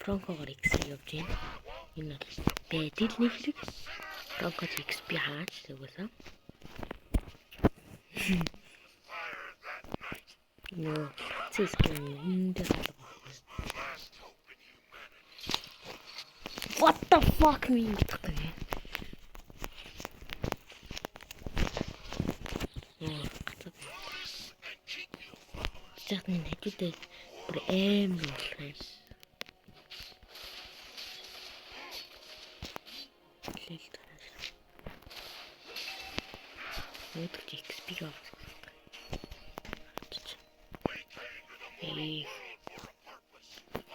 Франкогоор X явж байна. Энэ бол бэдэл нэг хэрэг. Франкод XP хаач тэгвэл Нөө цэскэн үндэ халга. What the fuck минь гэдэг юм. Зах минь хэдүүдээ бүр амар болох юм. Өдөр XP авах.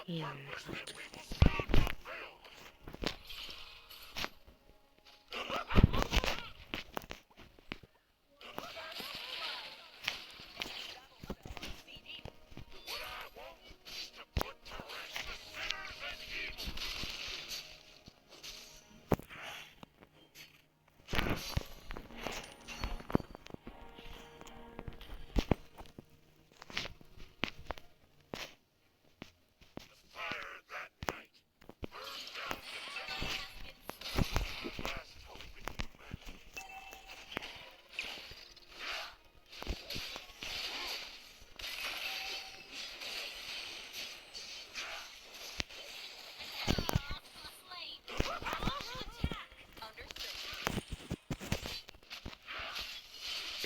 Юм.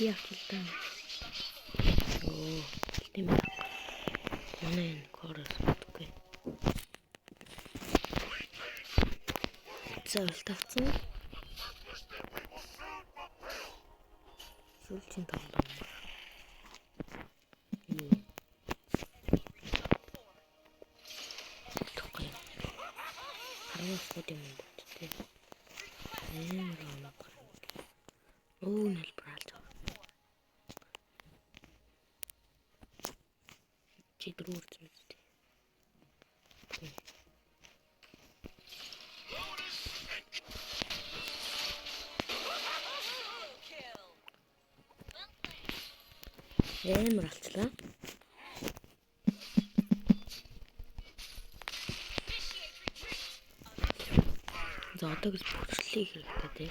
Би ахилтаа. Оо, тийм ээ. Манай корос бүтгүй. Зөвлөлт авсан. Сүлжин тоглоом. Тохой. Хараас гэдэг юм дээ. Оо, нэлбралж. Чидрүүр зүгт. Амар алчлаа. За одоо гэж бүрчлээ хэрэгтэй тий.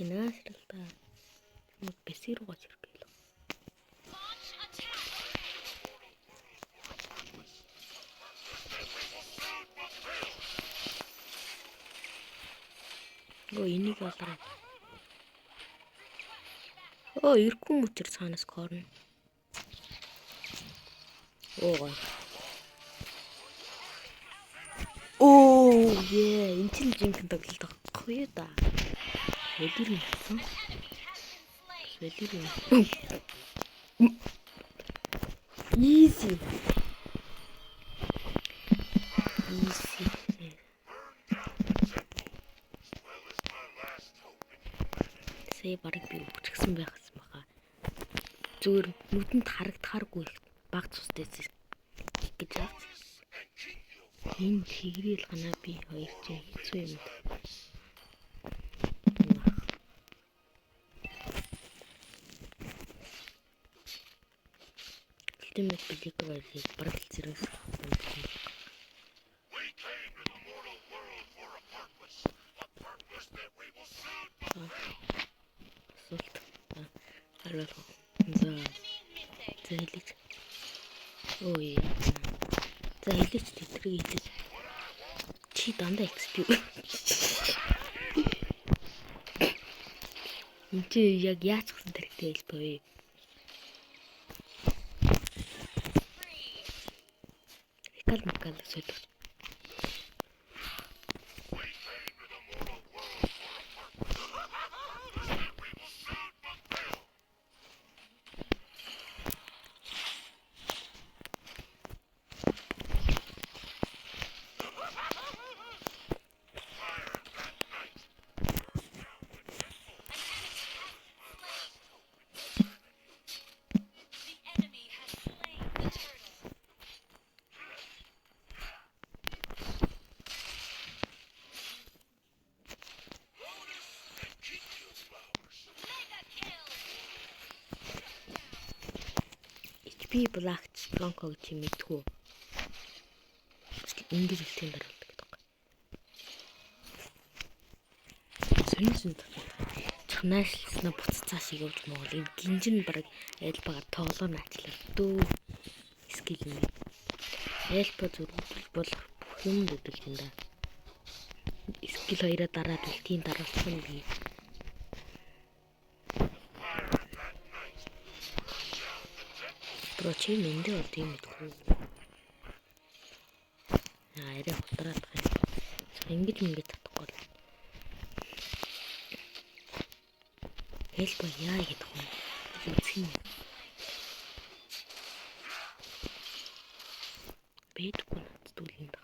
Чинасралта. Мод бэсэр гоч ирэхлээ. Оо энийг олоо. Оо ирэхгүй мөчр цаанаас корно. Оо. Оо яа, интеллигент тоглолт авахгүй да. Эдгээр юм. Эдгээр юм. Easy. Сая барыг би өвчгсөн байх гэсэн баха. Зүгээр нүдэнд харагдахааргүй баг цустай гэж авч. Энэ тэгрэл ганаа би хоёр чинь хэцүү юм. Ultimate Believer бараг зэрэг За хэлээч. Ой. За хэлээч тэтрийг хэлээч. Чи дандаа XP. Энд чи яг яаж гсэн тэрэгтэй хэлбэ. Макал сөдөг. Би Black Stronghold чи мэдгүй. Ингэж үлдэхин дараалдаг гэдэг. Сонирхолтой. Чанаашлснаа буццаа шиг явж Монгол энэ гинжин баг айлбагаар тоглоо наачлаа. Дөө скил юм. Айлба зүрх бол бүх юм гэдэг юм да. Скил 2-аа дараад үлдэхин дараалсан юм би. Чи мэндэ бол тийм мэдгүй. Арай хутраад байна. Ингэж татахгүй л. Хэлбэ яа гэдэг юм. Үзэх юм. Бэдгүй наддуулна да.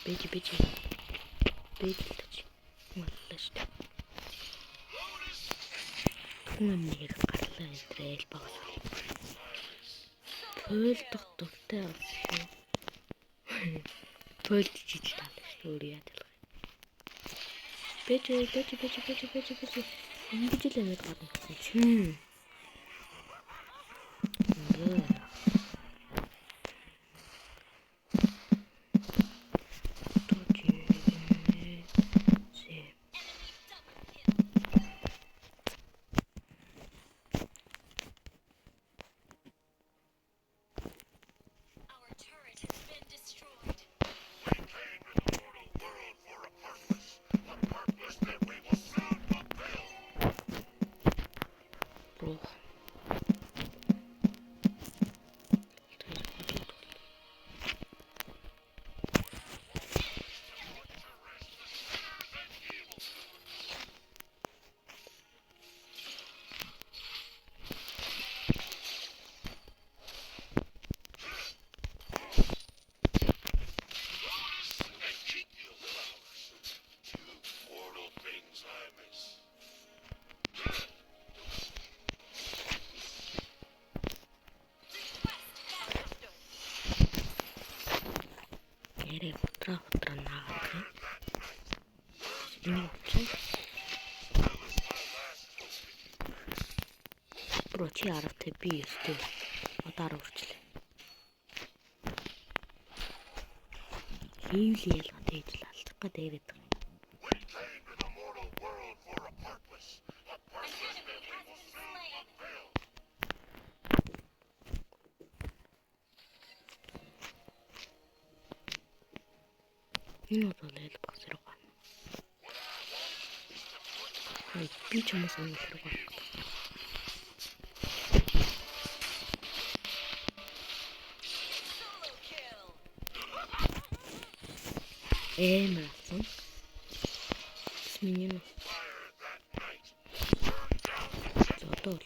Бэж. Бэж. Маллаш. Нэг гарлаа энтрэл багс. Пөлдөх дуртай болсон. Пөлд чиж тал өөр яадаг. Бэж. Ингэж л амиг гарна гэсэн. Утраа наагаад. Бро чи аргатай би өстэй. Удаар урчлаа. Хийвли ялгаа тэгж л алцах гээд ирээд байгаа. Энэ бол эл багс руу гана. Би ч юм уу сонир руу гана. Эмэрсэн. Сминин. Зодол.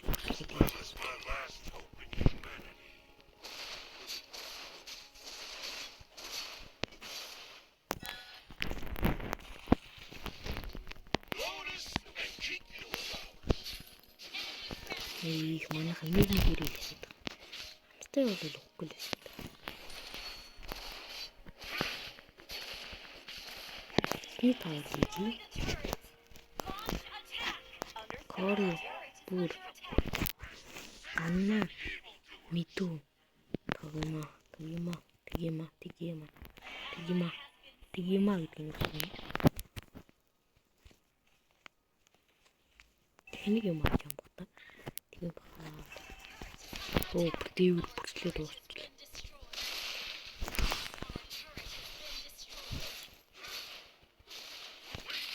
Их манайх нэг хэрэг хийдэг. Хамттай бол үгүй л шүү дээ. И тайги. Кори бүр анна миту тагма тгима гэдэг юм байна. Тэнийг юм аа юм бодоо. Тэгээ бахаа. Оо дэвэр бүрчлээ дуусчлаа.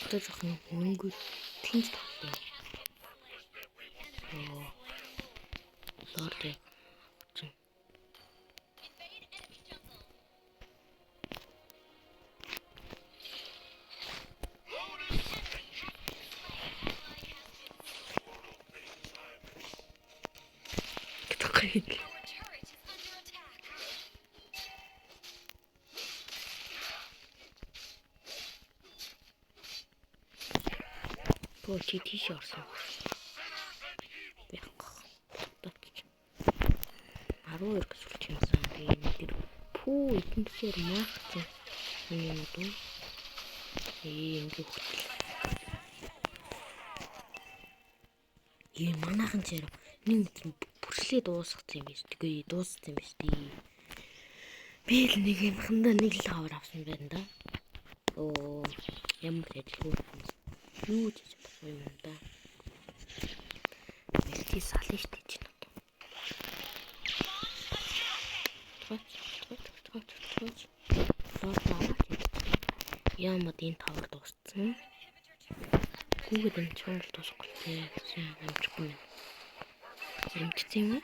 Одоо жоохон өнгө тэнц тоглоо. Оо. Лорд. Бо чи тийш орсон. Яах. 12 гэж үлч юмсан. Тэгээд тэр пүү эдэнцээр маахсан юм уу? Ингээ хөтлөө. Манайхан ч яруу. Нэг өдөр бүршлээ дуусгах юм биш. Тэгүй дууссан юм биш тий. Би л нэг юмхандаа нэг л хавар авсан байна да. Ямар ажилгүй юм. Юу ч хийж чадахгүй юм да. Мэлти сална штэ чинь. Тооч. Яамад энэ тавар дууссан. Гүүгээд энэ чанал дуусахгүй тий. Амжихгүй юм. Амжчихсан юм уу?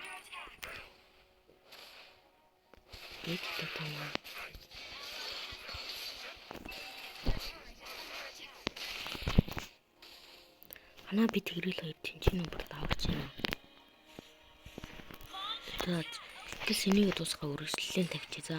Дэдтэй таа. Ханаа би тэгрэл хоёр тэнцэн бүр даварч байна. Тэгээд энийг дуусгаа үргэлжлэн тавьчих за.